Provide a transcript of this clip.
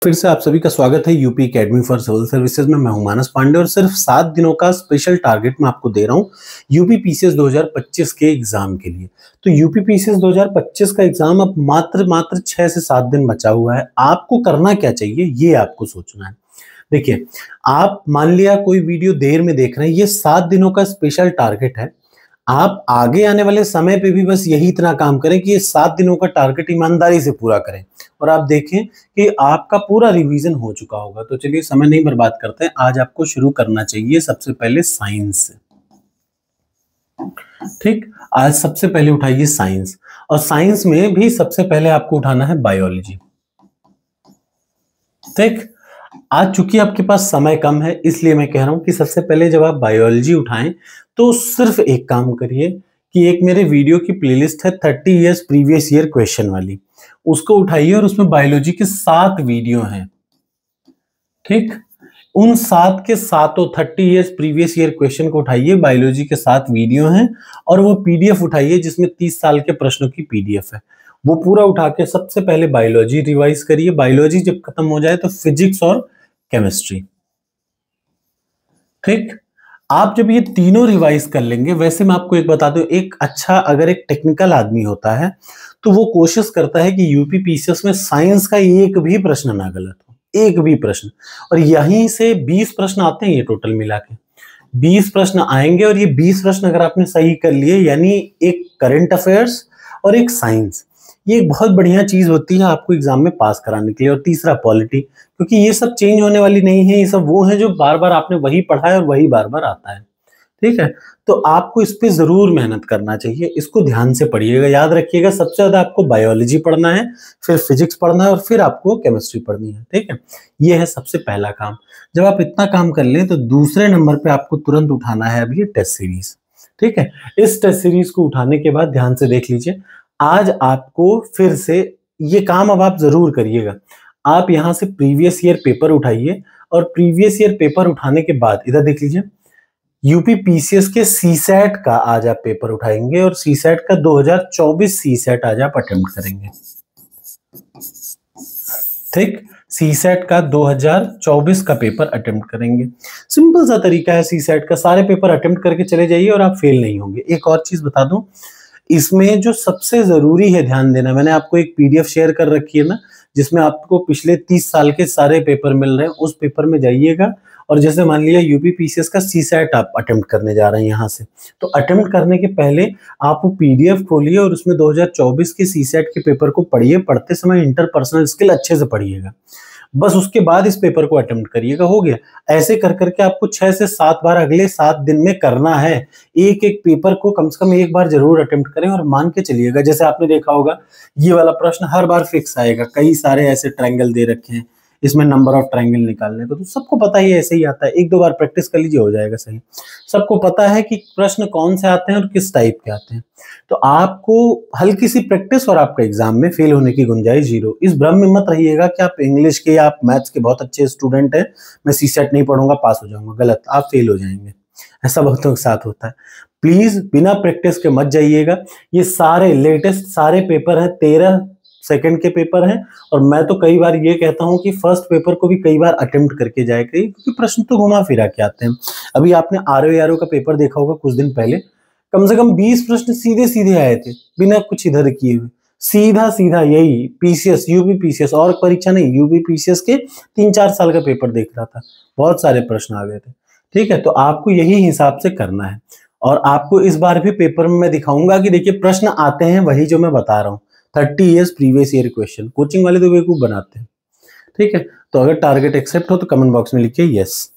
फिर से आप सभी का स्वागत है UP academy for civil services में। मैं हूं मानस पांडे और सिर्फ 7 दिनों का स्पेशल टारगेट मैं आपको दे रहा हूं यूपी पीसीएस 2025 के एग्जाम के लिए। तो यूपी पीसीएस 2025 का एग्जाम अब मात्र 6 से 7 दिन बचा हुआ है। आपको करना क्या चाहिए ये आपको सोचना है। देखिए, आप मान लिया कोई वीडियो देर में देख रहे हैं, ये 7 दिनों का स्पेशल टारगेट है। आप आगे आने वाले समय पे भी बस यही इतना काम करें कि ये 7 दिनों का टारगेट ईमानदारी से पूरा करें और आप देखें कि आपका पूरा रिवीजन हो चुका होगा। तो चलिए समय नहीं बर्बाद करते हैं, आज आपको शुरू करना चाहिए सबसे पहले साइंस से। ठीक, आज सबसे पहले उठाइए साइंस, और साइंस में भी सबसे पहले आपको उठाना है बायोलॉजी। ठीक, आज चूंकि आपके पास समय कम है इसलिए मैं कह रहा हूं कि सबसे पहले जब आप बायोलॉजी उठाएं तो सिर्फ एक काम करिए कि एक मेरे वीडियो की प्लेलिस्ट है 30 इयर्स प्रीवियस ईयर क्वेश्चन वाली, उसको उठाइए और उसमें बायोलॉजी के 7 वीडियो हैं। ठीक, उन 7 के सातों 30 इयर्स प्रीवियस ईयर क्वेश्चन को उठाइए, बायोलॉजी के 7 वीडियो हैं, और वो पीडीएफ उठाइए जिसमें 30 साल के प्रश्नों की पीडीएफ है। वो पूरा उठा के सबसे पहले बायोलॉजी रिवाइज करिए। बायोलॉजी जब खत्म हो जाए तो फिजिक्स और केमिस्ट्री। ठीक, आप जब ये तीनों रिवाइज कर लेंगे, वैसे मैं आपको एक बता दूं, एक अच्छा अगर एक टेक्निकल आदमी होता है तो वो कोशिश करता है कि यूपी पीसीएस में साइंस का एक भी प्रश्न ना गलत हो, एक भी प्रश्न। और यहीं से 20 प्रश्न आते हैं, ये टोटल मिला के 20 प्रश्न आएंगे, और ये 20 प्रश्न अगर आपने सही कर लिए, यानी एक करंट अफेयर्स और एक साइंस, ये एक बहुत बढ़िया चीज होती है आपको एग्जाम में पास कराने के लिए। और तीसरा पॉलिटी, क्योंकि ये सब चेंज होने वाली नहीं है, ये सब वो है जो बार बार आपने वही पढ़ा है और वही बार बार आता है। ठीक है, तो आपको इस पे जरूर मेहनत करना चाहिए, इसको ध्यान से पढ़िएगा। याद रखिएगा, सबसे ज्यादा आपको बायोलॉजी पढ़ना है, फिर फिजिक्स पढ़ना है और फिर आपको केमिस्ट्री पढ़नी है। ठीक है, ये है सबसे पहला काम। जब आप इतना काम कर लें तो दूसरे नंबर पे आपको तुरंत उठाना है अभी टेस्ट सीरीज। ठीक है, इस टेस्ट सीरीज को उठाने के बाद ध्यान से देख लीजिए, आज आपको फिर से ये काम अब आप जरूर करिएगा। आप यहां से प्रीवियस ईयर पेपर उठाइए, और प्रीवियस ईयर पेपर उठाने के बाद इधर देख लीजिए, यूपी पीसीएस के सीसैट का आज आप पेपर उठाएंगे, और सीसैट का 2024 सीसैट आज आप अटेम्प्ट करेंगे। ठीक, सीसैट का 2024 का पेपर अटेम्प्ट करेंगे। सिंपल सा तरीका है सीसैट का, सारे पेपर अटेम्प्ट करके चले जाइए और आप फेल नहीं होंगे। एक और चीज बता दूं, इसमें जो सबसे जरूरी है ध्यान देना, मैंने आपको एक पीडीएफ शेयर कर रखी है ना, जिसमें आपको पिछले 30 साल के सारे पेपर मिल रहे हैं। उस पेपर में जाइएगा, और जैसे मान लिया यूपी पीसीएस का सीसैट आप अटेम्प्ट करने जा रहे हैं यहाँ से, तो अटेम्प्ट करने के पहले आप वो पीडीएफ खोलिए और उसमें 2024 के सीसैट के पेपर को पढ़िए। पढ़ते समय इंटरपर्सनल स्किल अच्छे से पढ़िएगा, बस उसके बाद इस पेपर को अटेम्प्ट करिएगा। हो गया। ऐसे कर करके आपको 6 से 7 बार अगले 7 दिन में करना है। एक एक पेपर को कम से कम एक बार जरूर अटेम्प्ट करें, और मान के चलिएगा, जैसे आपने देखा होगा, ये वाला प्रश्न हर बार फिक्स आएगा। कई सारे ऐसे ट्रायंगल दे रखे हैं, इसमें नंबर ऑफ ट्रायंगल निकालने को, तो सबको पता ही ऐसे ही आता है। 1-2 बार प्रैक्टिस कर लीजिए, हो जाएगा सही। सबको पता है कि प्रश्न कौन से आते हैं और किस टाइप के आते हैं। तो आपको हल्की सी प्रैक्टिस और आपका एग्जाम में फेल होने की गुंजाइश 0। इस भ्रम में मत रहिएगा कि आप इंग्लिश के या आप मैथ्स के बहुत अच्छे स्टूडेंट हैं, मैं सीसैट नहीं पढ़ूंगा पास हो जाऊंगा। गलत, आप फेल हो जाएंगे। ऐसा बहुतों के साथ होता है। प्लीज बिना प्रैक्टिस के मत जाइएगा। ये सारे लेटेस्ट सारे पेपर हैं, 13 सेकंड के पेपर हैं, और मैं तो कई बार ये कहता हूं कि फर्स्ट पेपर को भी कई बार अटेम्प्ट करके जाए, क्योंकि प्रश्न तो घुमा फिरा के आते हैं। अभी आपने आरओ का पेपर देखा होगा कुछ दिन पहले, कम से कम 20 प्रश्न सीधे सीधे आए थे, बिना कुछ इधर किए हुए, सीधा सीधा। यही पीसीएस, यूपी पीसीएस, और परीक्षा नहीं, यूपी पीसीएस के 3-4 साल का पेपर देख रहा था, बहुत सारे प्रश्न आ गए थे। ठीक है, तो आपको यही हिसाब से करना है, और आपको इस बार भी पेपर में मैं दिखाऊंगा कि देखिए प्रश्न आते हैं वही जो मैं बता रहा हूँ, 30 years previous year question. Coaching वाले तो बेवकूफ बनाते हैं। ठीक है, तो अगर टारगेट एक्सेप्ट हो तो कमेंट बॉक्स में लिखिए यस।